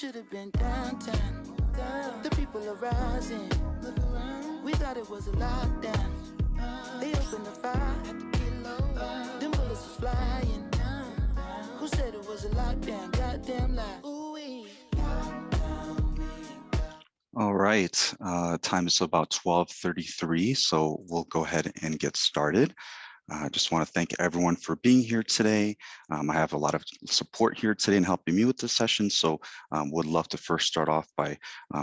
should have been downtown. The people are rising. We thought it was a lockdown. They opened the fire. Them bullets was flying. Who said it was a lockdown? Goddamn lie. Ooh-wee. All right, time is about 12:33, so we'll go ahead and get started. I just want to thank everyone for being here today. I have a lot of support here today in helping me with this session, so would love to first start off by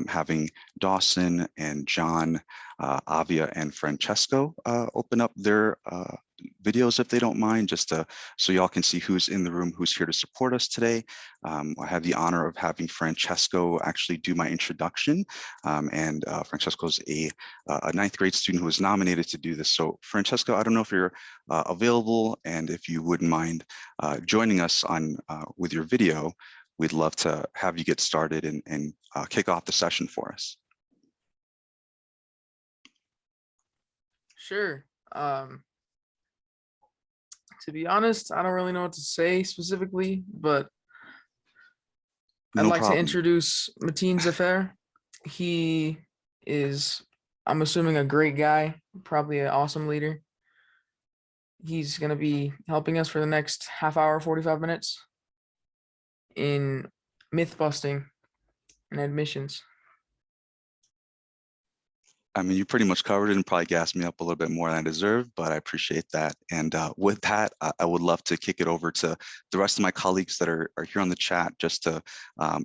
having Dawson and John, Avia and Francesco open up their videos if they don't mind, just so y'all can see who's in the room, who's here to support us today. I have the honor of having Francesco actually do my introduction, and Francesco's a ninth grade student who was nominated to do this. So Francesco, I don't know if you're available, and if you wouldn't mind joining us on with your video, we'd love to have you get started and kick off the session for us. Sure. To be honest, I don't really know what to say specifically, but I'd like to introduce Mateen Zafer. He is, I'm assuming, a great guy, probably an awesome leader. He's going to be helping us for the next half hour, 45 minutes in myth busting and admissions. I mean, you pretty much covered it and probably gassed me up a little bit more than I deserve, but I appreciate that. And with that, I would love to kick it over to the rest of my colleagues that are here on the chat, just to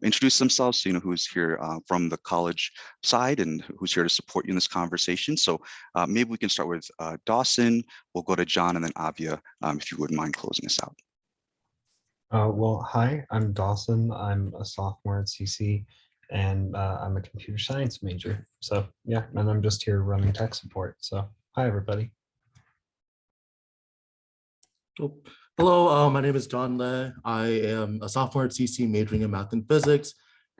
introduce themselves, so you know who's here from the college side and who's here to support you in this conversation. So maybe we can start with Dawson, we'll go to John, and then Avia, if you wouldn't mind closing us out. Well, hi, I'm Dawson. I'm a sophomore at CC, and I'm a computer science major. So yeah, and I'm just here running tech support. So hi, everybody. Oh, hello, my name is John Le. I am a sophomore at CC majoring in math and physics.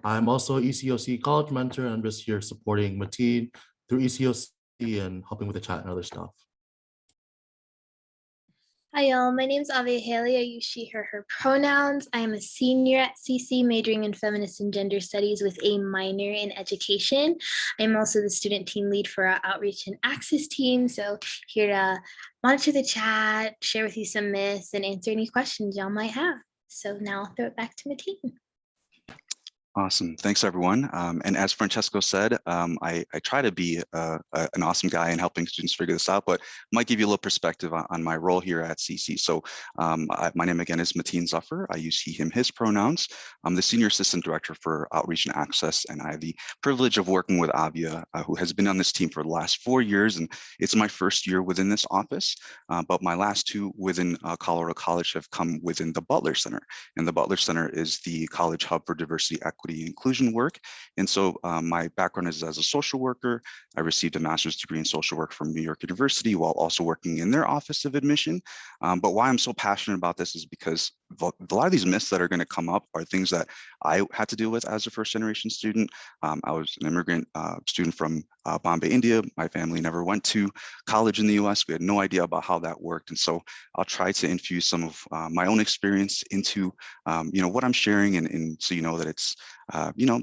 I'm also ECOC college mentor, and I'm just here supporting Mateen through ECOC and helping with the chat and other stuff. Hi y'all, my name is Ave Haley. I use she, her pronouns. I am a senior at CC majoring in feminist and gender studies with a minor in education. I'm also the student team lead for our outreach and access team. So here to monitor the chat, share with you some myths, and answer any questions y'all might have. So now I'll throw it back to Mateen. Awesome. Thanks, everyone. And as Francesco said, I try to be an awesome guy in helping students figure this out, but might give you a little perspective on my role here at CC. So my name again is Mateen Zafer. I use he, him, his pronouns. I'm the Senior Assistant Director for Outreach and Access, and I have the privilege of working with Avia, who has been on this team for the last 4 years, and it's my first year within this office, but my last 2 within Colorado College have come within the Butler Center, and the Butler Center is the college hub for diversity, equity, inclusion work. And so my background is as a social worker. I received a master's degree in social work from New York University while also working in their office of admission. But why I'm so passionate about this is because a lot of these myths that are going to come up are things that I had to deal with as a first generation student. I was an immigrant student from Bombay, India. My family never went to college in the US. We had no idea about how that worked. And so I'll try to infuse some of my own experience into what I'm sharing, and so you know that it's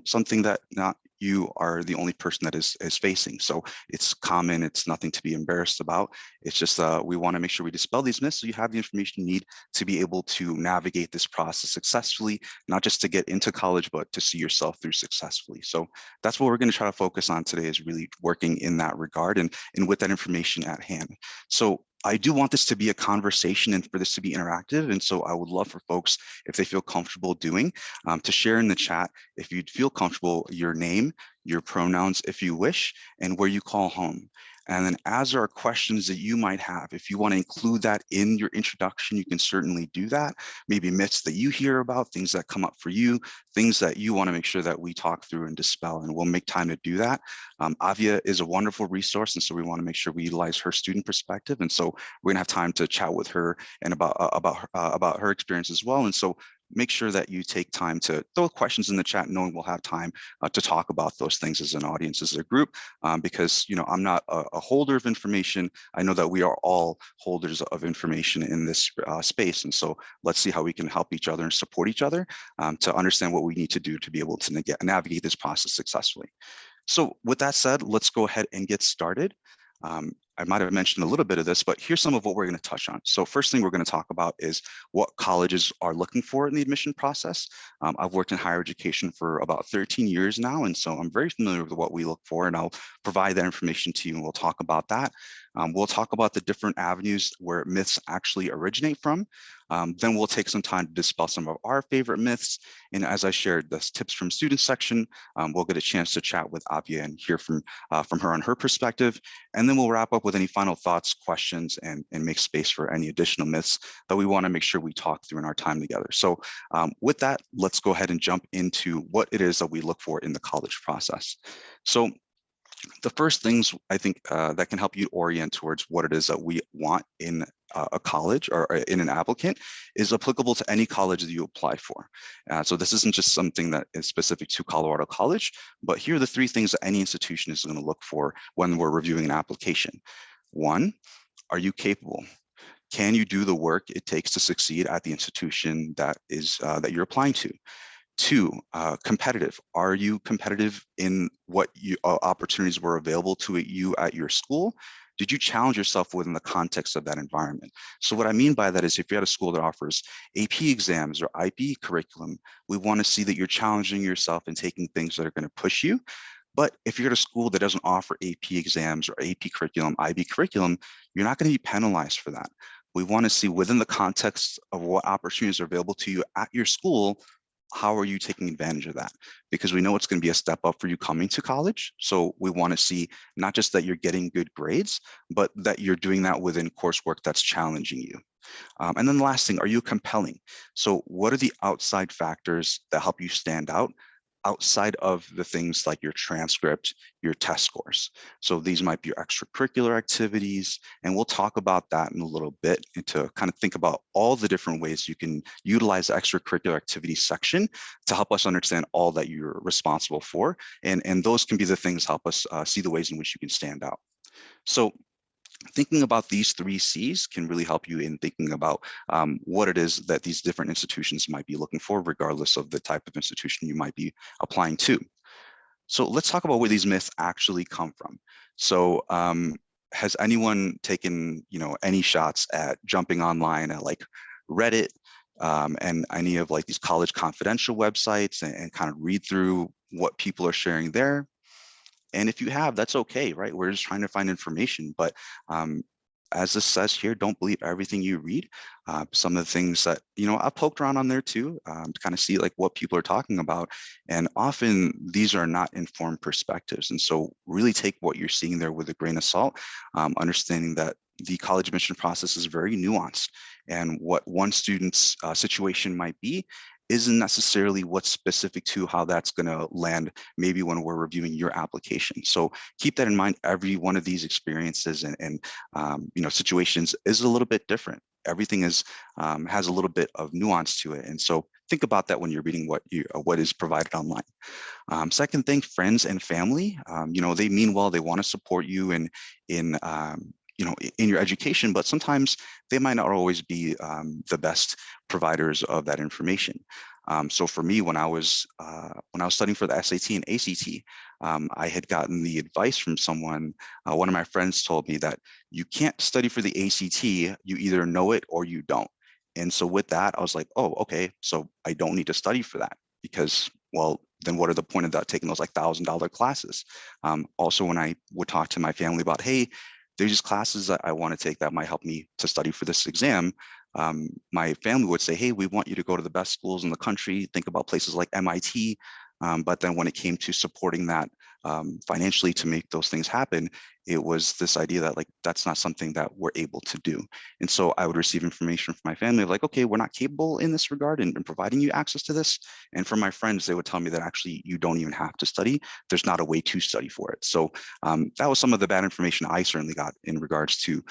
something that not you are the only person that is facing. So it's common, it's nothing to be embarrassed about. It's just we want to make sure we dispel these myths so you have the information you need to be able to navigate this process successfully, not just to get into college, but to see yourself through successfully. So that's what we're going to try to focus on today, is really working in that regard and with that information at hand. So I do want this to be a conversation and for this to be interactive. And so I would love for folks, if they feel comfortable doing, to share in the chat, if you'd feel comfortable, your name, your pronouns, if you wish, and where you call home. And then as there are questions that you might have, if you want to include that in your introduction, you can certainly do that. Maybe myths that you hear about, things that come up for you, things that you want to make sure that we talk through and dispel, and we'll make time to do that. Avia is a wonderful resource, and so we want to make sure we utilize her student perspective. And so we're gonna have time to chat with her and about her experience as well. And so make sure that you take time to throw questions in the chat, knowing we'll have time to talk about those things as an audience, as a group, because I'm not a holder of information. I know that we are all holders of information in this space, and so let's see how we can help each other and support each other to understand what we need to do to be able to navigate this process successfully. So with that said, let's go ahead and get started. I might have mentioned a little bit of this, but here's some of what we're going to touch on. So first thing we're going to talk about is what colleges are looking for in the admission process. I've worked in higher education for about 13 years now, and so I'm very familiar with what we look for, and I'll provide that information to you, and we'll talk about that. We'll talk about the different avenues where myths actually originate from. Then we'll take some time to dispel some of our favorite myths. And as I shared the tips from students section, we'll get a chance to chat with Avia and hear from her on her perspective. And then we'll wrap up with any final thoughts, questions, and make space for any additional myths that we want to make sure we talk through in our time together. So with that, let's go ahead and jump into what it is that we look for in the college process. So the first things I think that can help you orient towards what it is that we want in a college or in an applicant is applicable to any college that you apply for. So this isn't just something that is specific to Colorado College, but here are the three things that any institution is going to look for when we're reviewing an application. One, are you capable? Can you do the work it takes to succeed at the institution that you're applying to? Two, competitive. Are you competitive in what opportunities were available to you at your school? Did you challenge yourself within the context of that environment? So what I mean by that is if you're at a school that offers AP exams or IB curriculum, we want to see that you're challenging yourself and taking things that are going to push you. But if you're at a school that doesn't offer AP exams or AP curriculum, IB curriculum, you're not going to be penalized for that. We want to see within the context of what opportunities are available to you at your school, how are you taking advantage of that? Because we know it's going to be a step up for you coming to college. So we want to see not just that you're getting good grades, but that you're doing that within coursework that's challenging you. And then the last thing, are you compelling? So what are the outside factors that help you stand out outside of the things like your transcript, your test scores? So these might be your extracurricular activities, and we'll talk about that in a little bit and to kind of think about all the different ways you can utilize the extracurricular activities section to help us understand all that you're responsible for. And those can be the things help us see the ways in which you can stand out. So thinking about these three C's can really help you in thinking about what it is that these different institutions might be looking for, regardless of the type of institution you might be applying to. So let's talk about where these myths actually come from. So has anyone taken, any shots at jumping online at like Reddit and any of like these college confidential websites and kind of read through what people are sharing there? And if you have, that's okay, right? We're just trying to find information. But as this says here, don't believe everything you read. Some of the things that, I poked around on there too, to kind of see like what people are talking about. And often these are not informed perspectives. And so really take what you're seeing there with a grain of salt, understanding that the college admission process is very nuanced. And what one student's situation might be isn't necessarily what's specific to how that's going to land maybe when we're reviewing your application. So keep that in mind. Every one of these experiences and situations is a little bit different. Everything is has a little bit of nuance to it. And so think about that when you're reading what is provided online. Second thing, friends and family, they mean well, they want to support you in your education, but sometimes they might not always be the best providers of that information. So for me, when I was studying for the SAT and ACT, I had gotten the advice from someone. One of my friends told me that you can't study for the ACT. You either know it or you don't. And so with that, I was like, oh, okay, so I don't need to study for that because, well, then what are the point of that taking those like $1,000 classes? Also, when I would talk to my family about, hey, there's just classes that I want to take that might help me to study for this exam. My family would say, hey, we want you to go to the best schools in the country. Think about places like MIT. But then when it came to supporting that financially to make those things happen, it was this idea that like, that's not something that we're able to do. And so I would receive information from my family like, okay, we're not capable in this regard in providing you access to this. And from my friends, they would tell me that actually you don't even have to study. There's not a way to study for it. So that was some of the bad information I certainly got in regards to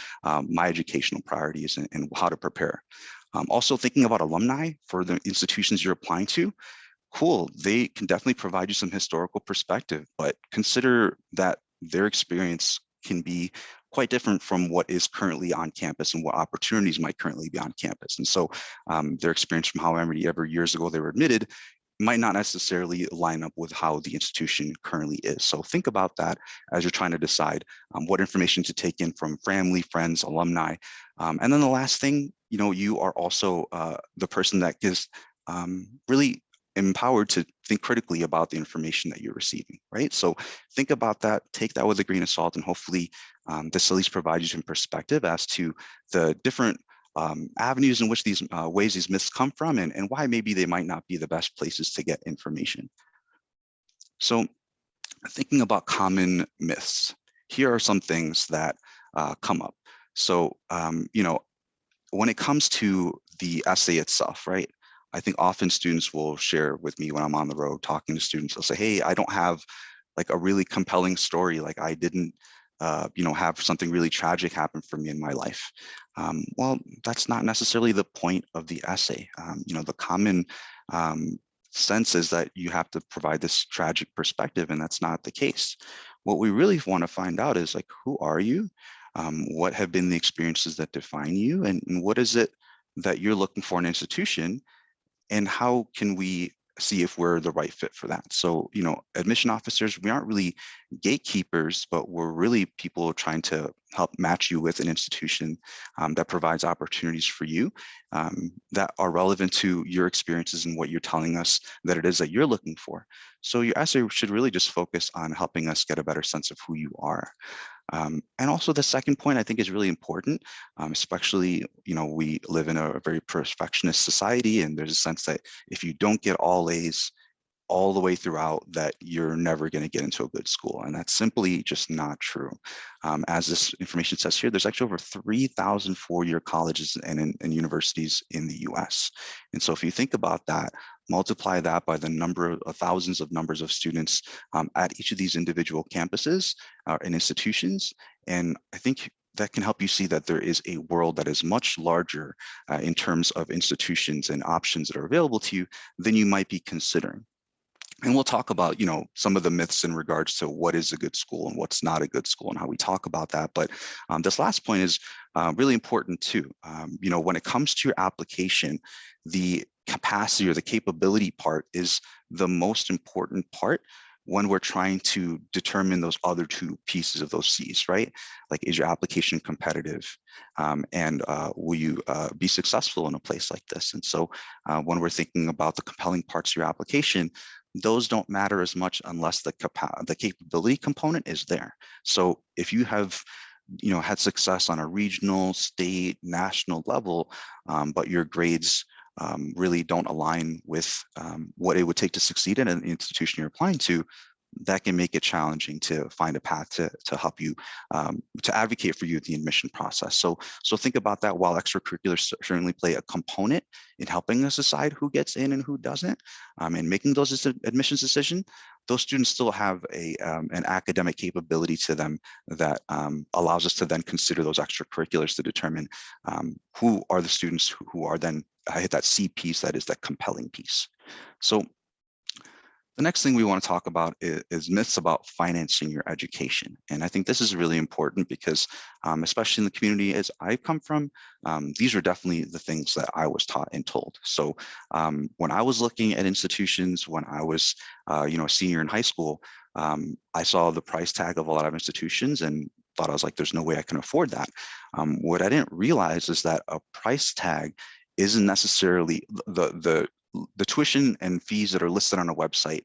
my educational priorities and how to prepare. Also thinking about alumni for the institutions you're applying to, cool, they can definitely provide you some historical perspective, but consider that their experience can be quite different from what is currently on campus and what opportunities might currently be on campus. And so their experience from however many years ago they were admitted might not necessarily line up with how the institution currently is. So think about that as you're trying to decide what information to take in from family, friends, alumni. And then the last thing, you are also the person that is really empowered to think critically about the information that you're receiving, right? So think about that, take that with a grain of salt, and hopefully this at least provides you some perspective as to the different avenues in which these ways these myths come from, and why maybe they might not be the best places to get information. So thinking about common myths, here are some things that come up. So, when it comes to the essay itself, right? I think often students will share with me when I'm on the road talking to students, they'll say, hey, I don't have like a really compelling story. Like I didn't, have something really tragic happen for me in my life. Well, that's not necessarily the point of the essay. The common sense is that you have to provide this tragic perspective, and that's not the case. What we really want to find out is like, who are you? What have been the experiences that define you? And what is it that you're looking for in an institution? And how can we see if we're the right fit for that? So, admission officers, we aren't really gatekeepers, but we're really people trying to help match you with an institution that provides opportunities for you that are relevant to your experiences and what you're telling us that it is that you're looking for. So your essay should really just focus on helping us get a better sense of who you are. And also the second point I think is really important, especially, we live in a very perfectionist society, and there's a sense that if you don't get all A's all the way throughout, that you're never going to get into a good school. And that's simply just not true. As this information says here, there's actually over 3,000 four-year colleges and universities in the US. And so if you think about that, multiply that by the number of thousands of numbers of students at each of these individual campuses and institutions. And I think that can help you see that there is a world that is much larger in terms of institutions and options that are available to you than you might be considering. And we'll talk about, some of the myths in regards to what is a good school and what's not a good school and how we talk about that. But this last point is really important too. When it comes to your application, the capacity or the capability part is the most important part when we're trying to determine those other two pieces of those C's, right? Like, is your application competitive? And will you be successful in a place like this? And so when we're thinking about the compelling parts of your application, those don't matter as much unless the capability component is there. So if you have had success on a regional, state, national level, but your grades really don't align with what it would take to succeed in an institution you're applying to, that can make it challenging to find a path to help you, to advocate for you in the admission process. So think about that. While extracurriculars certainly play a component in helping us decide who gets in and who doesn't, and making those admissions decisions, those students still have an academic capability to them that allows us to then consider those extracurriculars to determine who are the students who are then hit that C piece, that is that compelling piece. So the next thing we want to talk about is myths about financing your education. And I think this is really important because, especially in the community as I come from, these are definitely the things that I was taught and told. So when I was looking at institutions, when I was a senior in high school, I saw the price tag of a lot of institutions and thought, I was like, there's no way I can afford that. What I didn't realize is that a price tag isn't necessarily the tuition and fees that are listed on a website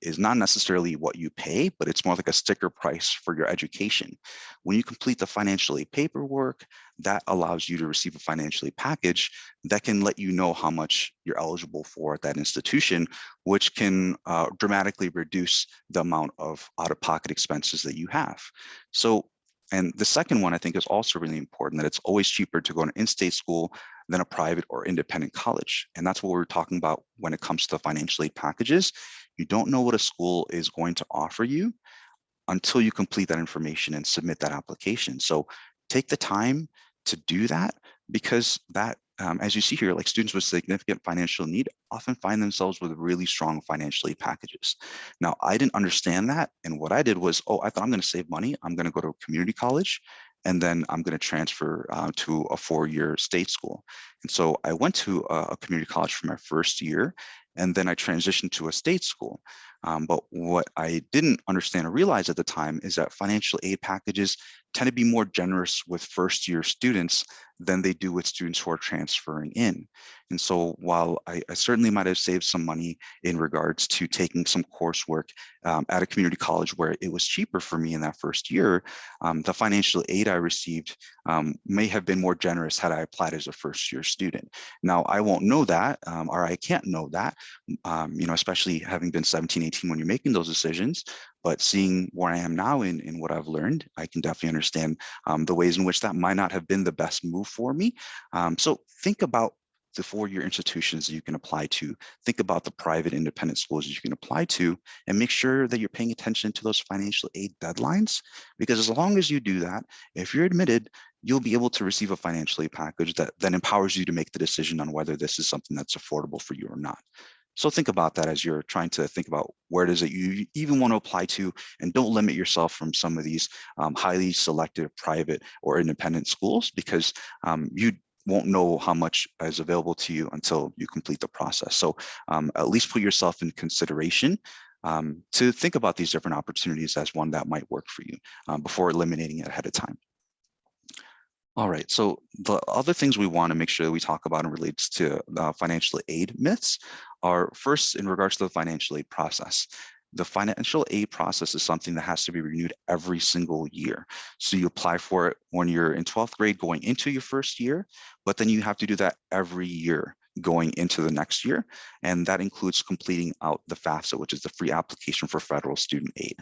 is not necessarily what you pay, but it's more like a sticker price for your education. When you complete the financial aid paperwork, that allows you to receive a financial aid package that can let you know how much you're eligible for at that institution, which can dramatically reduce the amount of out-of-pocket expenses that you have. So, and the second one I think is also really important, that it's always cheaper to go to an in-state school than a private or independent college. And that's what we're talking about when it comes to financial aid packages. You don't know what a school is going to offer you until you complete that information and submit that application. So take the time to do that, because that as you see here, like students with significant financial need often find themselves with really strong financial aid packages. Now, I didn't understand that. And what I did was, oh, I thought I'm going to save money. I'm going to go to a community college, and then I'm going to transfer to a 4-year state school. And so I went to a community college for my first year, and then I transitioned to a state school. But what I didn't understand or realize at the time is that financial aid packages tend to be more generous with first-year students than they do with students who are transferring in. And so while I certainly might have saved some money in regards to taking some coursework at a community college where it was cheaper for me in that first year, the financial aid I received may have been more generous had I applied as a first-year student. Now, I won't know that, or I can't know that, especially having been 17, 18 when you're making those decisions. But seeing where I am now in what I've learned, I can definitely understand the ways in which that might not have been the best move for me. So think about the 4-year institutions that you can apply to. Think about the private independent schools that you can apply to, and make sure that you're paying attention to those financial aid deadlines. Because as long as you do that, if you're admitted, you'll be able to receive a financial aid package that then empowers you to make the decision on whether this is something that's affordable for you or not. So think about that as you're trying to think about where it is that you even want to apply to, and don't limit yourself from some of these highly selective private or independent schools, because you won't know how much is available to you until you complete the process. So at least put yourself in consideration to think about these different opportunities as one that might work for you before eliminating it ahead of time. All right, so the other things we want to make sure that we talk about in relates to financial aid myths are, first, in regards to the financial aid process. The financial aid process is something that has to be renewed every single year. So you apply for it when you're in 12th grade going into your first year, but then you have to do that every year going into the next year. And that includes completing out the FAFSA, which is the free application for federal student aid.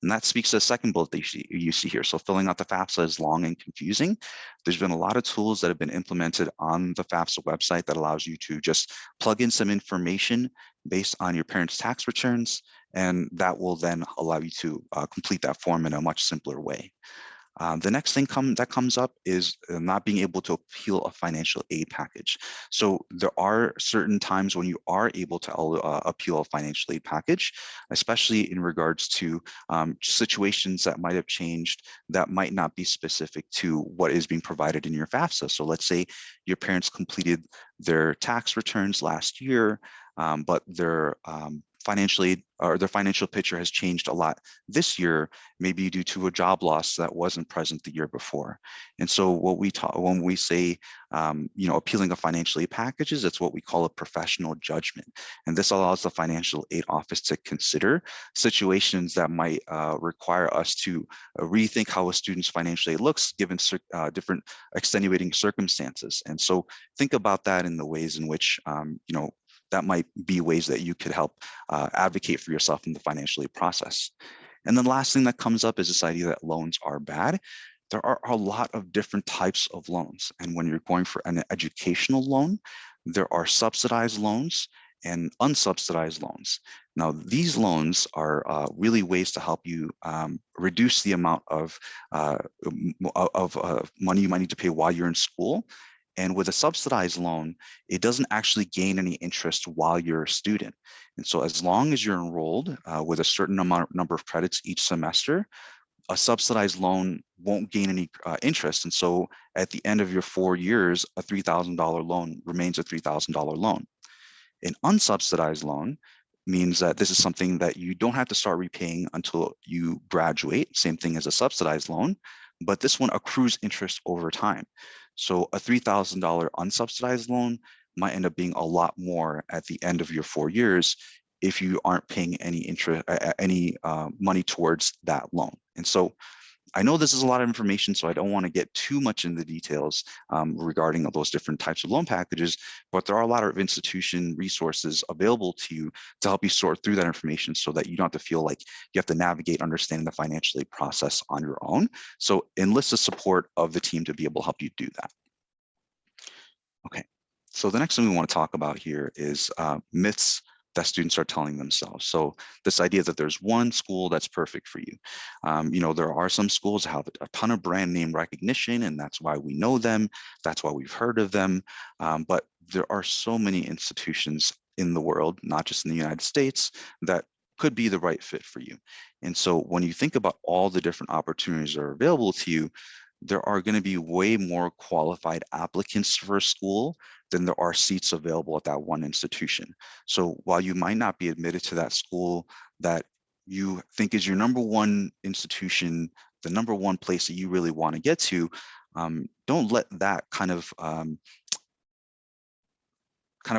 And that speaks to the second bullet that you see here. So filling out the FAFSA is long and confusing. There's been a lot of tools that have been implemented on the FAFSA website that allows you to just plug in some information based on your parents' tax returns, and that will then allow you to complete that form in a much simpler way. The next thing that comes up is not being able to appeal a financial aid package. So there are certain times when you are able to appeal a financial aid package, especially in regards to situations that might have changed that might not be specific to what is being provided in your FAFSA. So let's say your parents completed their tax returns last year, but their financial aid or their financial picture has changed a lot this year, maybe due to a job loss that wasn't present the year before. And so what we talk when we say, appealing a financial aid packages, it's what we call a professional judgment. And this allows the financial aid office to consider situations that might require us to rethink how a student's financial aid looks given different extenuating circumstances. And so think about that in the ways in which, that might be ways that you could help advocate for yourself in the financial aid process. And then the last thing that comes up is this idea that loans are bad. There are a lot of different types of loans. And when you're going for an educational loan, there are subsidized loans and unsubsidized loans. Now, these loans are really ways to help you reduce the amount of money you might need to pay while you're in school. And with a subsidized loan, it doesn't actually gain any interest while you're a student. And so as long as you're enrolled with a certain number of credits each semester, a subsidized loan won't gain any interest. And so at the end of your 4 years, a $3,000 loan remains a $3,000 loan. An unsubsidized loan means that this is something that you don't have to start repaying until you graduate, same thing as a subsidized loan, but this one accrues interest over time. So a $3,000 unsubsidized loan might end up being a lot more at the end of your 4 years if you aren't paying any interest, money towards that loan. And so I know this is a lot of information, so I don't want to get too much into the details regarding those different types of loan packages, but there are a lot of institution resources available to you to help you sort through that information so that you don't have to feel like you have to navigate understanding the financial aid process on your own. So enlist the support of the team to be able to help you do that. Okay, so the next thing we want to talk about here is myths that students are telling themselves. So this idea that there's one school that's perfect for you. There are some schools that have a ton of brand name recognition, and that's why we know them. That's why we've heard of them. But there are so many institutions in the world, not just in the United States, that could be the right fit for you. And so when you think about all the different opportunities that are available to you, there are going to be way more qualified applicants for a school than there are seats available at that one institution. So while you might not be admitted to that school that you think is your number one institution, the number one place that you really want to get to, don't let that kind of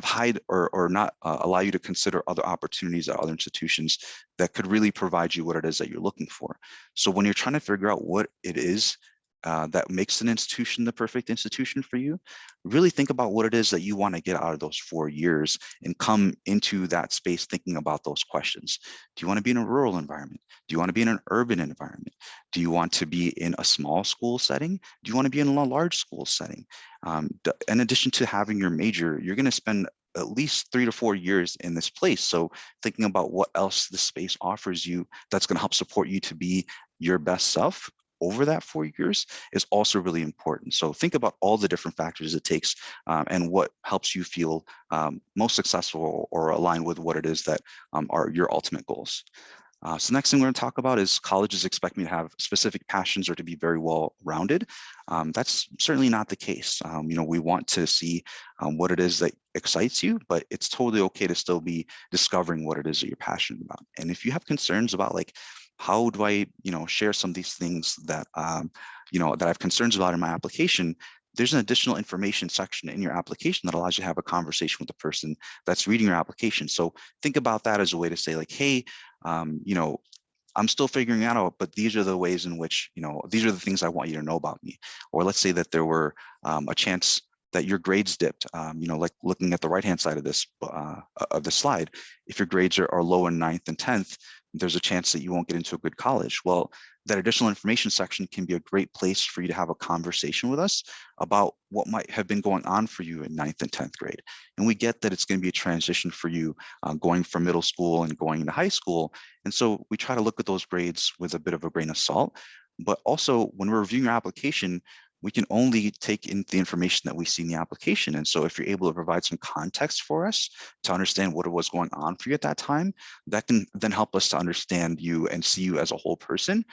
hide or not allow you to consider other opportunities at other institutions that could really provide you what it is that you're looking for. So when you're trying to figure out what it is that makes an institution the perfect institution for you, really think about what it is that you want to get out of those 4 years and come into that space thinking about those questions. Do you want to be in a rural environment? Do you want to be in an urban environment? Do you want to be in a small school setting? Do you want to be in a large school setting? In addition to having your major, you're going to spend at least 3 to 4 years in this place. So thinking about what else the space offers you that's going to help support you to be your best self over that 4 years is also really important. So think about all the different factors it takes and what helps you feel most successful or aligned with what it is that are your ultimate goals. So next thing we're going to talk about is colleges expect me to have specific passions or to be very well-rounded. That's certainly not the case. We want to see what it is that excites you, but it's totally okay to still be discovering what it is that you're passionate about. And if you have concerns about like, how do I, share some of these things that, that I have concerns about in my application, there's an additional information section in your application that allows you to have a conversation with the person that's reading your application. So think about that as a way to say like, hey, I'm still figuring it out, but these are the ways in which, these are the things I want you to know about me. Or let's say that there were a chance that your grades dipped, like looking at the right-hand side of this of the slide, if your grades are low in 9th and 10th, there's a chance that you won't get into a good college. Well, that additional information section can be a great place for you to have a conversation with us about what might have been going on for you in 9th and 10th grade. And we get that it's going to be a transition for you going from middle school and going into high school. And so we try to look at those grades with a bit of a grain of salt. But also when we're reviewing your application, we can only take in the information that we see in the application. And so if you're able to provide some context for us to understand what was going on for you at that time, that can then help us to understand you and see you as a whole person,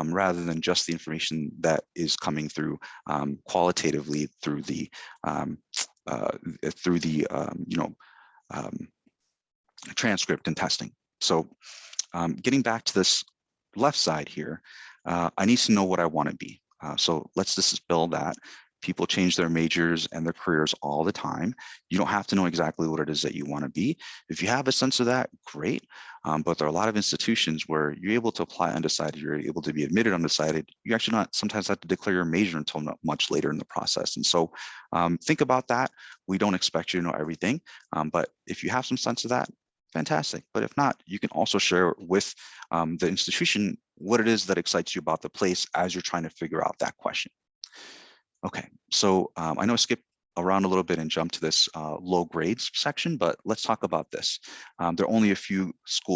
rather than just the information that is coming through qualitatively through the transcript and testing. So getting back to this left side here, I need to know what I want to be. So let's dispel that. People change their majors and their careers all the time. You don't have to know exactly what it is that you want to be. If you have a sense of that, great. But there are a lot of institutions where you're able to apply undecided, you're able to be admitted undecided. You actually not sometimes have to declare your major until not much later in the process. And so think about that. We don't expect you to know everything, but if you have some sense of that, fantastic. But if not, you can also share with the institution what it is that excites you about the place as you're trying to figure out that question. Okay, so I know I skipped around a little bit and jumped to this low grades section, but let's talk about this. There are only a few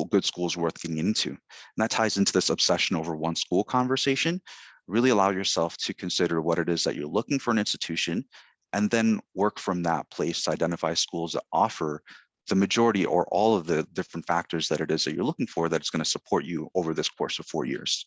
good schools worth getting into. And that ties into this obsession over one school conversation. Really allow yourself to consider what it is that you're looking for an institution, and then work from that place to identify schools that offer the majority or all of the different factors that it is that you're looking for that's going to support you over this course of 4 years.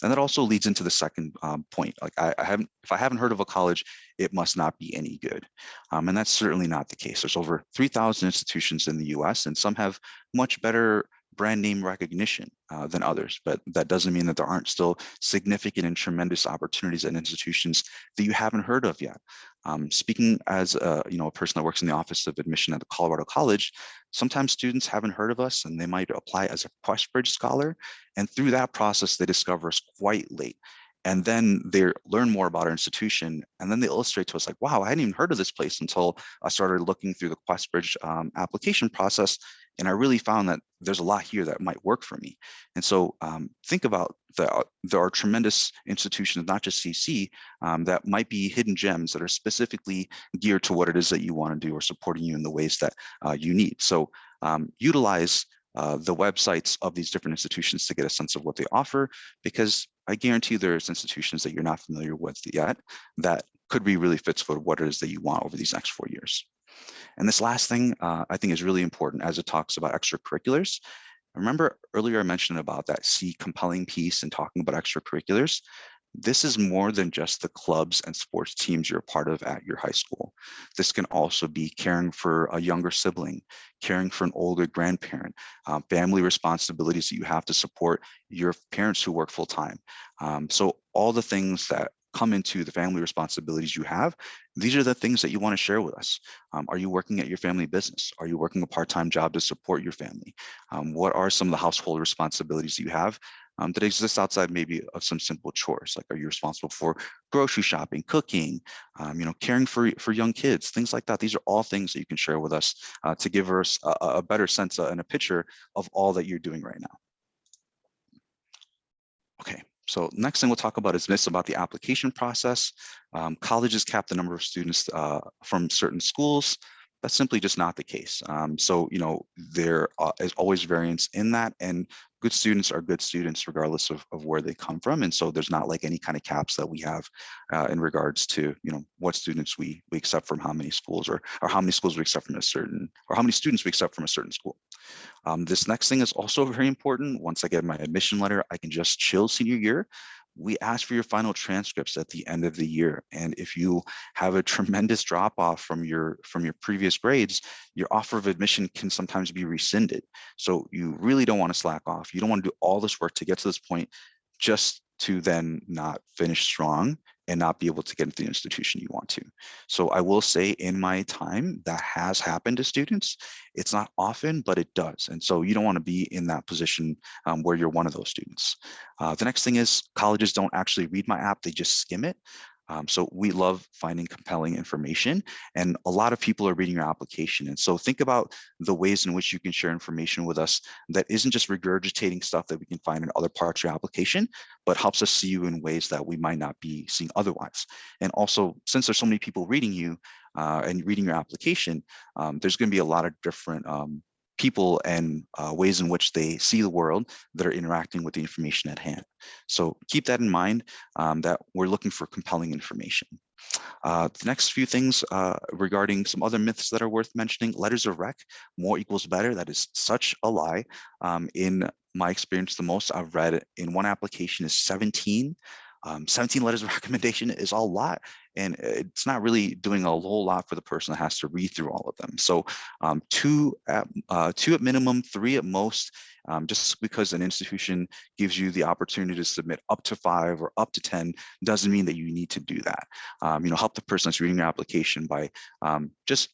And that also leads into the second point. Like if I haven't heard of a college, it must not be any good. And that's certainly not the case. There's over 3,000 institutions in the US, and some have much better brand name recognition than others, but that doesn't mean that there aren't still significant and tremendous opportunities and institutions that you haven't heard of yet. Speaking as a person that works in the Office of Admission at the Colorado College, sometimes students haven't heard of us and they might apply as a QuestBridge scholar, and through that process they discover us quite late. and then they learn more about our institution, and then they illustrate to us like, wow, I hadn't even heard of this place until I started looking through the QuestBridge application process, and I really found that there's a lot here that might work for me. And so think about there are tremendous institutions, not just CC, that might be hidden gems that are specifically geared to what it is that you want to do or supporting you in the ways that you need. So utilize the websites of these different institutions to get a sense of what they offer, because I guarantee there's institutions that you're not familiar with yet that could be really fits for what it is that you want over these next 4 years. And this last thing I think is really important as it talks about extracurriculars. Remember earlier I mentioned about that C compelling piece and talking about extracurriculars. This is more than just the clubs and sports teams you're a part of at your high school. This can also be caring for a younger sibling, caring for an older grandparent, family responsibilities that you have to support your parents who work full time. So all the things that come into the family responsibilities you have, these are the things that you want to share with us. Are you working at your family business? Are you working a part-time job to support your family? What are some of the household responsibilities you have that exist outside maybe of some simple chores? Like, are you responsible for grocery shopping, cooking, caring for young kids, things like that? These are all things that you can share with us to give us a better sense and a picture of all that you're doing right now. Okay. So next thing we'll talk about is myths about the application process. Colleges cap the number of students from certain schools. That's simply just not the case. There is always variance in that, and good students are good students regardless of where they come from. And so there's not like any kind of caps that we have in regards to, what students we accept from how many schools or how many schools we accept from a certain, or how many students we accept from a certain school. This next thing is also very important. Once I get my admission letter, I can just chill senior year. We ask for your final transcripts at the end of the year. And if you have a tremendous drop off from your previous grades, your offer of admission can sometimes be rescinded. So you really don't want to slack off. You don't want to do all this work to get to this point just to then not finish strong and not be able to get into the institution you want to. So I will say in my time that has happened to students. It's not often, but it does. And so you don't want to be in that position where you're one of those students. The next thing is colleges don't actually read my app, they just skim it. So we love finding compelling information, and a lot of people are reading your application. And so think about the ways in which you can share information with us that isn't just regurgitating stuff that we can find in other parts of your application, but helps us see you in ways that we might not be seeing otherwise. And also, since there's so many people reading you and reading your application, there's going to be a lot of different people and ways in which they see the world that are interacting with the information at hand. So keep that in mind, that we're looking for compelling information. The next few things regarding some other myths that are worth mentioning: letters of rec, more equals better. That is such a lie. In my experience, the most I've read in one application is 17. 17 letters of recommendation is a lot, and it's not really doing a whole lot for the person that has to read through all of them. So two at minimum, 3 at most. Just because an institution gives you the opportunity to submit up to 5 or up to 10 doesn't mean that you need to do that. Help the person that's reading your application by just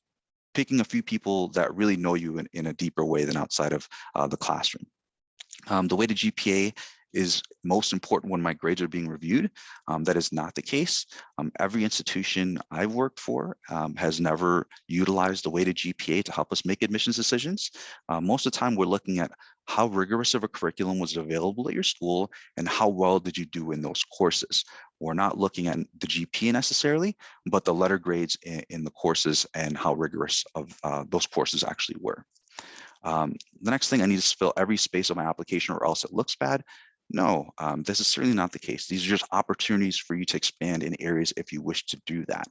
picking a few people that really know you in a deeper way than outside of the classroom. The weighted GPA is most important when my grades are being reviewed. That is not the case. Every institution I've worked for has never utilized the weighted GPA to help us make admissions decisions. Most of the time, we're looking at how rigorous of a curriculum was available at your school and how well did you do in those courses. We're not looking at the GPA necessarily, but the letter grades in the courses and how rigorous of those courses actually were. The next thing, I need to fill every space of my application or else it looks bad. No, this is certainly not the case. These are just opportunities for you to expand in areas if you wish to do that.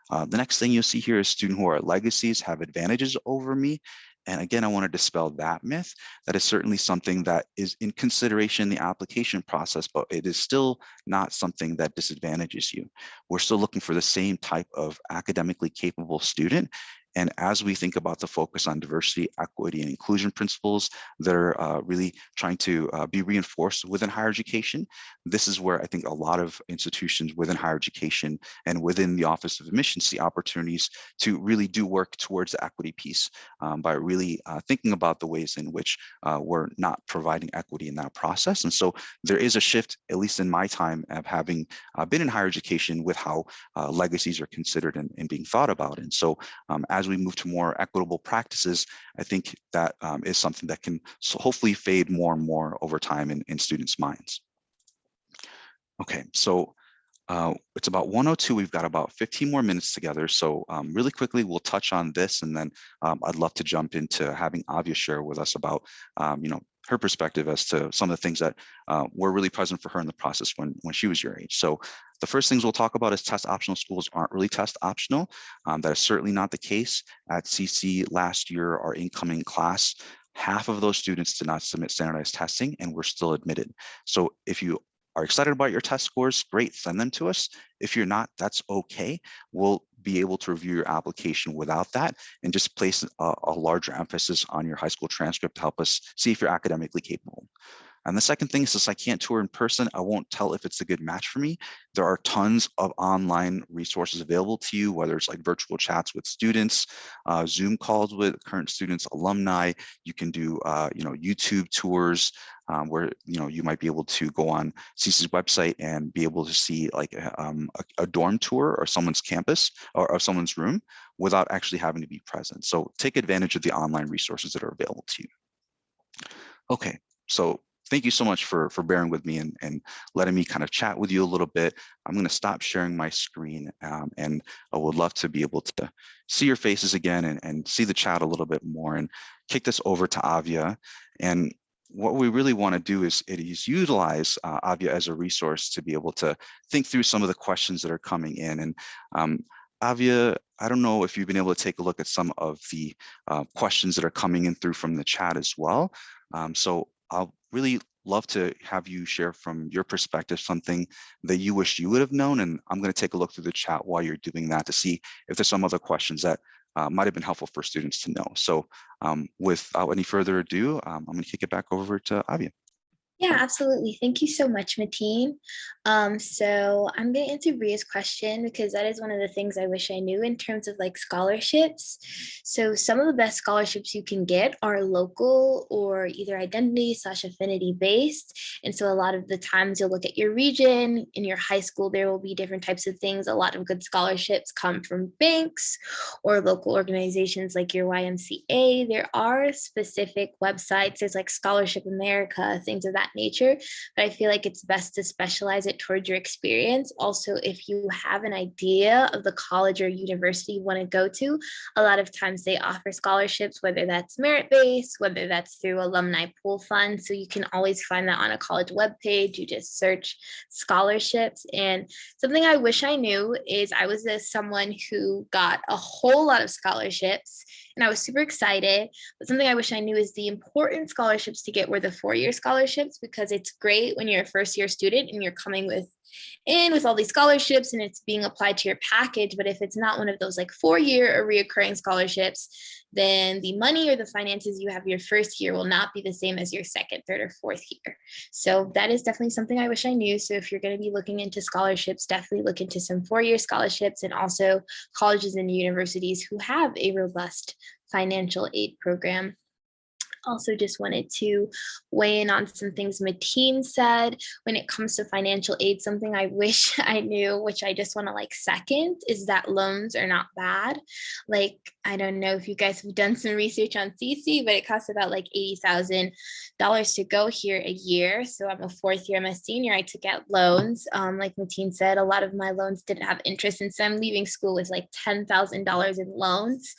The next thing you'll see here is students who are legacies have advantages over me. And again, I want to dispel that myth. That is certainly something that is in consideration in the application process, but it is still not something that disadvantages you. We're still looking for the same type of academically capable student. And as we think about the focus on diversity, equity, and inclusion principles that are really trying to be reinforced within higher education, this is where I think a lot of institutions within higher education and within the Office of Admissions see opportunities to really do work towards the equity piece by really thinking about the ways in which we're not providing equity in that process. And so there is a shift, at least in my time of having been in higher education, with how legacies are considered and being thought about. And so as we move to more equitable practices, I think that is something that can hopefully fade more and more over time in students' minds. Okay, so it's about 1:02. We've got about 15 more minutes together. So really quickly, we'll touch on this, and then I'd love to jump into having Avia share with us about, her perspective as to some of the things that were really present for her in the process when she was your age. So the first things we'll talk about is test optional schools aren't really test optional. That is certainly not the case. At CC last year, our incoming class, half of those students did not submit standardized testing and were still admitted. So if you are excited about your test scores, great, send them to us. If you're not, that's okay. We'll be able to review your application without that and just place a larger emphasis on your high school transcript to help us see if you're academically capable. And the second thing is, since I can't tour in person, I won't tell if it's a good match for me. There are tons of online resources available to you, whether it's like virtual chats with students, Zoom calls with current students, alumni. You can do, YouTube tours where, you might be able to go on CC's website and be able to see like a dorm tour or someone's campus or someone's room without actually having to be present. So take advantage of the online resources that are available to you. Okay, so thank you so much for bearing with me and letting me kind of chat with you a little bit. I'm going to stop sharing my screen and I would love to be able to see your faces again and see the chat a little bit more and kick this over to Avia. And what we really want to do is utilize Avia as a resource to be able to think through some of the questions that are coming in. And Avia, I don't know if you've been able to take a look at some of the questions that are coming in through from the chat as well. So I'll really love to have you share from your perspective something that you wish you would have known. And I'm going to take a look through the chat while you're doing that to see if there's some other questions that might have been helpful for students to know. So without any further ado, I'm going to kick it back over to Avia. Yeah, absolutely. Thank you so much, Mateen. So I'm going to answer Ria's question because that is one of the things I wish I knew in terms of like scholarships. So some of the best scholarships you can get are local or either identity/affinity based. And so a lot of the times you'll look at your region, in your high school, there will be different types of things. A lot of good scholarships come from banks or local organizations like your YMCA. There are specific websites, there's like Scholarship America, things of that nature, but I feel like it's best to specialize it towards your experience. Also, if you have an idea of the college or university you want to go to, a lot of times they offer scholarships, whether that's merit-based, whether that's through alumni pool funds. So you can always find that on a college webpage. You just search scholarships. And something I wish I knew is I was someone who got a whole lot of scholarships and I was super excited. But something I wish I knew is the important scholarships to get were the four-year scholarships, because it's great when you're a first-year student and you're coming with all these scholarships and it's being applied to your package. But if it's not one of those like 4-year or reoccurring scholarships, then the money or the finances you have your first year will not be the same as your second, third, or fourth year. So that is definitely something I wish I knew. So if you're going to be looking into scholarships, definitely look into some 4-year scholarships and also colleges and universities who have a robust financial aid program. Also just wanted to weigh in on some things Mateen said when it comes to financial aid. Something I wish I knew, which I just want to like second, is that loans are not bad. Like, I don't know if you guys have done some research on CC, but it costs about like $80,000 to go here a year. So I'm a fourth year, I'm a senior, I took out loans. Like Mateen said, a lot of my loans didn't have interest. And so I'm leaving school with like $10,000 in loans,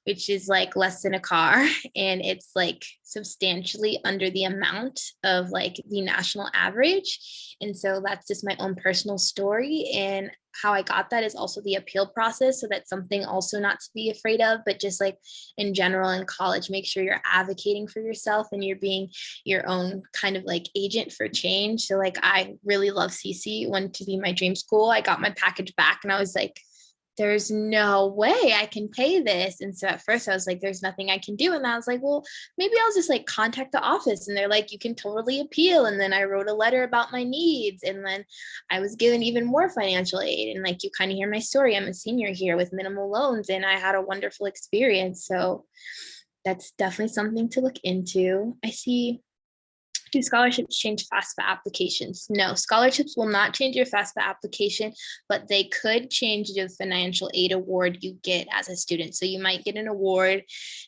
which is like less than a car. And it's like substantially under the amount of like the national average. And so that's just my own personal story. And how I got that is also the appeal process. So that's something also not to be afraid of, but just like in general in college, make sure you're advocating for yourself and you're being your own kind of like agent for change. So like, I really love CC, wanted to be my dream school. I got my package back and I was like, there's no way I can pay this. And so at first I was like, there's nothing I can do. And I was like, well, maybe I'll just like contact the office. And they're like, you can totally appeal. And then I wrote a letter about my needs. And then I was given even more financial aid. And like, you kind of hear my story. I'm a senior here with minimal loans, and I had a wonderful experience. So that's definitely something to look into. I see. Do scholarships change FAFSA applications? No, scholarships will not change your FAFSA application, but they could change the financial aid award you get as a student. So you might get an award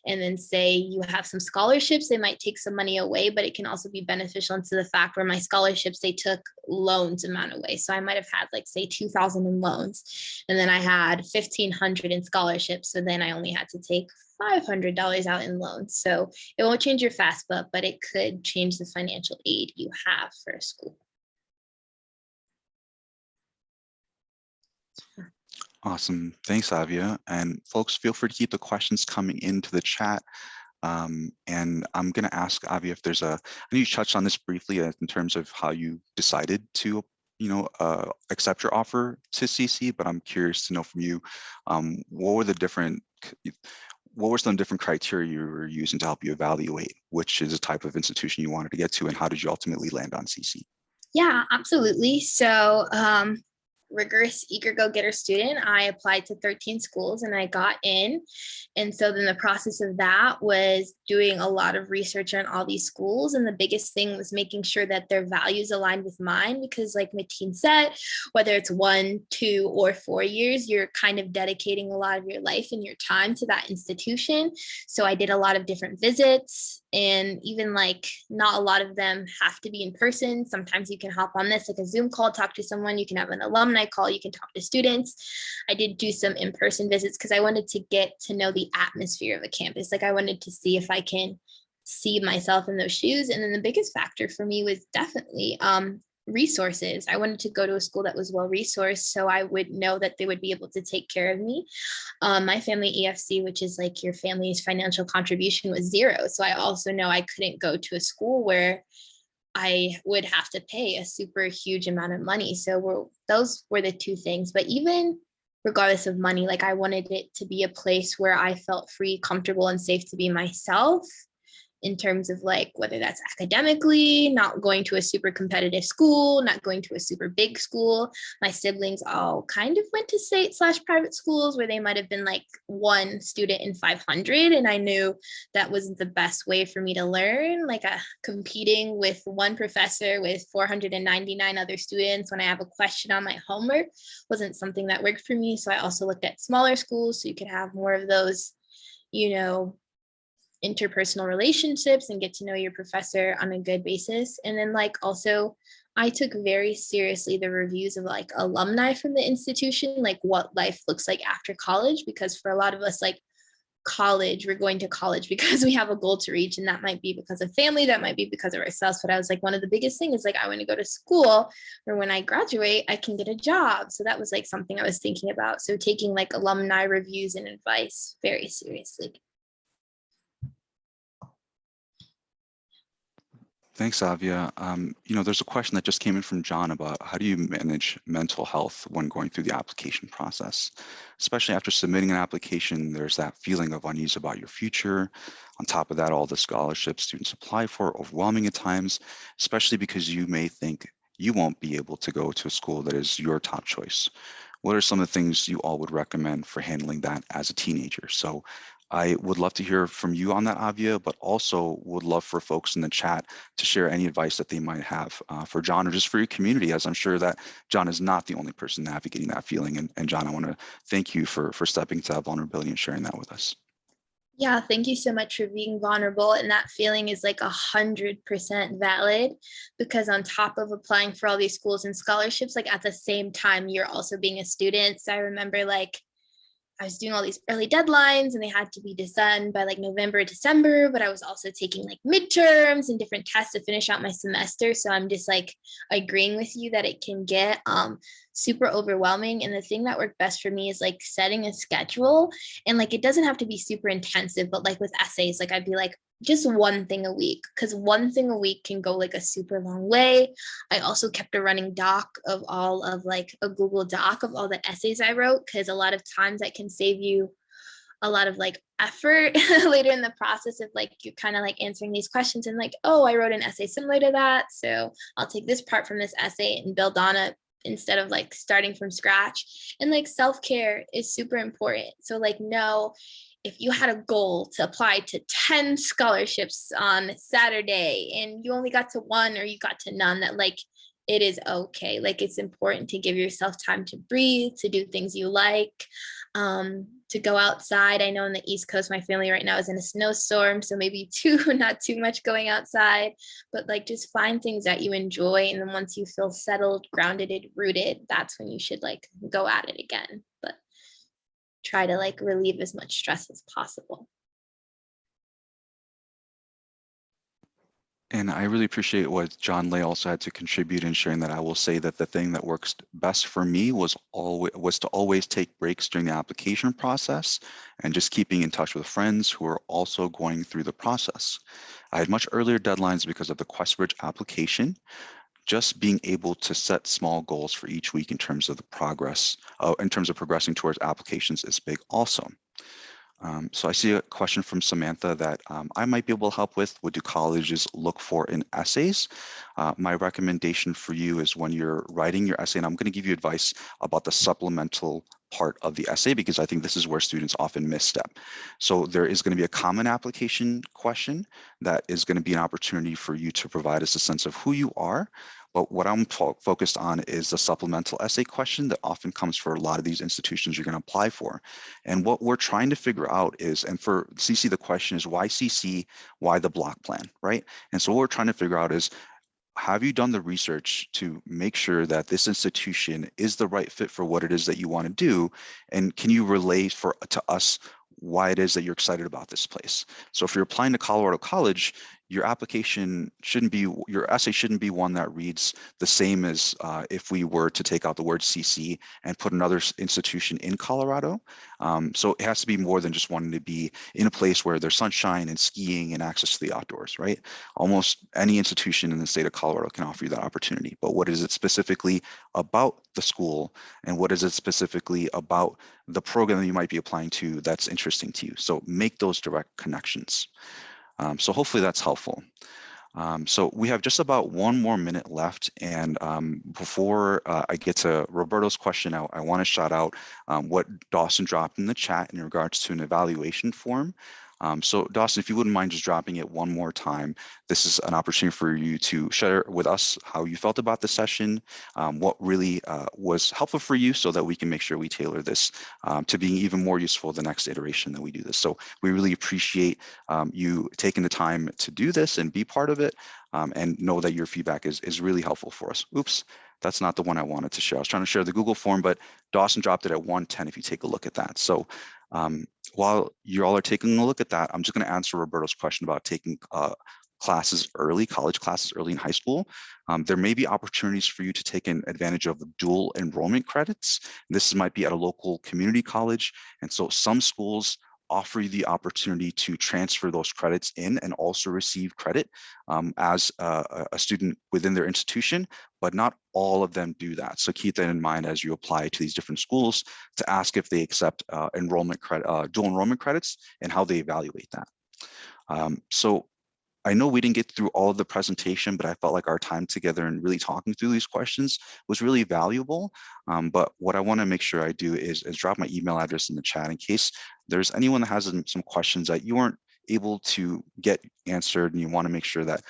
and then say you have some scholarships, they might take some money away, but it can also be beneficial into the fact where my scholarships, they took loans amount away. So I might have had like say 2,000 in loans, and then I had 1,500 in scholarships. So then I only had to take $500 out in loans. So it won't change your FAFSA, but it could change the financial aid you have for a school. Awesome. Thanks, Avia. And folks, feel free to keep the questions coming into the chat. And I'm going to ask Avia if there's I know you touched on this briefly in terms of how you decided to, accept your offer to CC, but I'm curious to know from you, what were some different criteria you were using to help you evaluate which is a type of institution you wanted to get to, and how did you ultimately land on CC? Yeah, absolutely. So rigorous, eager go-getter student, I applied to 13 schools and I got in. And so then the process of that was doing a lot of research on all these schools. And the biggest thing was making sure that their values aligned with mine, because like Mateen said, whether it's 1, 2, or 4 years, you're kind of dedicating a lot of your life and your time to that institution. So I did a lot of different visits, and even like not a lot of them have to be in person. Sometimes you can hop on this like a Zoom call, talk to someone, you can have an alumni call, you can talk to students. I did do some in-person visits because I wanted to get to know the atmosphere of a campus. Like I wanted to see if I can see myself in those shoes. And then the biggest factor for me was definitely resources. I wanted to go to a school that was well resourced, so I would know that they would be able to take care of me. My family EFC, which is like your family's financial contribution, was 0. So I also know I couldn't go to a school where I would have to pay a super huge amount of money. So those were the two things. But even regardless of money, like I wanted it to be a place where I felt free, comfortable, and safe to be myself, in terms of like whether that's academically, not going to a super competitive school, not going to a super big school. My siblings all kind of went to state/private schools where they might have been like 1 student in 500. And I knew that wasn't the best way for me to learn, like competing with one professor with 499 other students when I have a question on my homework wasn't something that worked for me. So I also looked at smaller schools so you could have more of those, interpersonal relationships and get to know your professor on a good basis. And then like also I took very seriously the reviews of like alumni from the institution, like what life looks like after college, because for a lot of us, like college, we're going to college because we have a goal to reach, and that might be because of family, that might be because of ourselves. But I was like, one of the biggest things is like I want to go to school where when I graduate I can get a job. So that was like something I was thinking about. So taking like alumni reviews and advice very seriously. Thanks, Avia. There's a question that just came in from John about how do you manage mental health when going through the application process? Especially after submitting an application, there's that feeling of unease about your future. On top of that, all the scholarships students apply for, overwhelming at times, especially because you may think you won't be able to go to a school that is your top choice. What are some of the things you all would recommend for handling that as a teenager? So I would love to hear from you on that, Avia, but also would love for folks in the chat to share any advice that they might have for John or just for your community, as I'm sure that John is not the only person navigating that feeling. And John, I want to thank you for stepping to that vulnerability and sharing that with us. Yeah, thank you so much for being vulnerable. And that feeling is like 100% valid, because on top of applying for all these schools and scholarships, like at the same time, you're also being a student. So I remember like I was doing all these early deadlines and they had to be done by like November, December, but I was also taking like midterms and different tests to finish out my semester. So I'm just like agreeing with you that it can get super overwhelming. And the thing that worked best for me is like setting a schedule, and like it doesn't have to be super intensive, but like with essays, like I'd be like, just one thing a week, because one thing a week can go like a super long way. I also kept a running doc of all of like a Google Doc of all the essays I wrote, because a lot of times that can save you a lot of like effort later in the process of like you're kind of like answering these questions and like, oh, I wrote an essay similar to that, so I'll take this part from this essay and build on it instead of like starting from scratch. And like self-care is super important. So like, no, if you had a goal to apply to 10 scholarships on Saturday and you only got to one or you got to none, that like it is okay. Like it's important to give yourself time to breathe, to do things you like, to go outside. I know in the East Coast, my family right now is in a snowstorm, so maybe not too much going outside, but like just find things that you enjoy. And then once you feel settled, grounded, and rooted, that's when you should like go at it again. But try to like relieve as much stress as possible. And I really appreciate what John Lay also had to contribute in sharing that. I will say that the thing that works best for me was to always take breaks during the application process and just keeping in touch with friends who are also going through the process. I had much earlier deadlines because of the QuestBridge application. Just being able to set small goals for each week in terms of the progress, in terms of progressing towards applications is big also. So I see a question from Samantha that I might be able to help with. What do colleges look for in essays? My recommendation for you is when you're writing your essay, and I'm going to give you advice about the supplemental part of the essay, because I think this is where students often misstep. So there is going to be a common application question that is going to be an opportunity for you to provide us a sense of who you are. But what I'm focused on is the supplemental essay question that often comes for a lot of these institutions you're going to apply for. And what we're trying to figure out is, and for CC, the question is why CC, why the block plan, right? And so what we're trying to figure out is, have you done the research to make sure that this institution is the right fit for what it is that you want to do? And can you relay to us why it is that you're excited about this place? So if you're applying to Colorado College, your application shouldn't be, your essay shouldn't be one that reads the same as if we were to take out the word CC and put another institution in Colorado. So it has to be more than just wanting to be in a place where there's sunshine and skiing and access to the outdoors, right? Almost any institution in the state of Colorado can offer you that opportunity. But what is it specifically about the school, and what is it specifically about the program that you might be applying to that's interesting to you? So make those direct connections. So hopefully that's helpful. So we have just about 1 more minute left. And before I get to Roberto's question, I want to shout out what Dawson dropped in the chat in regards to an evaluation form. So Dawson, if you wouldn't mind just dropping it one more time, this is an opportunity for you to share with us how you felt about the session, what really was helpful for you, so that we can make sure we tailor this to being even more useful the next iteration that we do this. So we really appreciate you taking the time to do this and be part of it, and know that your feedback is really helpful for us. Oops, that's not the one I wanted to share. I was trying to share the Google form, but Dawson dropped it at 1:10 if you take a look at that. So while you all are taking a look at that, I'm just going to answer Roberto's question about taking classes early, college classes early in high school. There may be opportunities for you to take advantage of dual enrollment credits. This might be at a local community college. And so some schools offer you the opportunity to transfer those credits in and also receive credit as a student within their institution, but not all of them do that. So keep that in mind as you apply to these different schools, to ask if they accept enrollment credit, dual enrollment credits, and how they evaluate that. So I know we didn't get through all of the presentation, but I felt like our time together and really talking through these questions was really valuable. But what I want to make sure I do is drop my email address in the chat in case there's anyone that has some questions that you weren't able to get answered, and you want to make sure that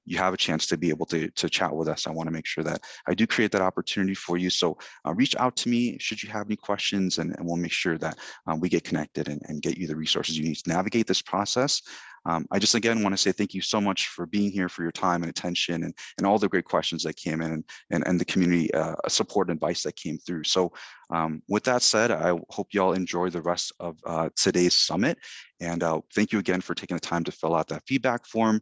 you have a chance to be able to chat with us. I want to make sure that I do create that opportunity for you. So reach out to me should you have any questions, and we'll make sure that we get connected and get you the resources you need to navigate this process. I just, again, want to say thank you so much for being here, for your time and attention, and all the great questions that came in, and the community support and advice that came through. So with that said, I hope you all enjoy the rest of today's summit. And thank you again for taking the time to fill out that feedback form.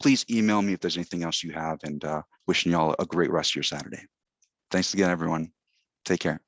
Please email me if there's anything else you have, and wishing you all a great rest of your Saturday. Thanks again, everyone. Take care.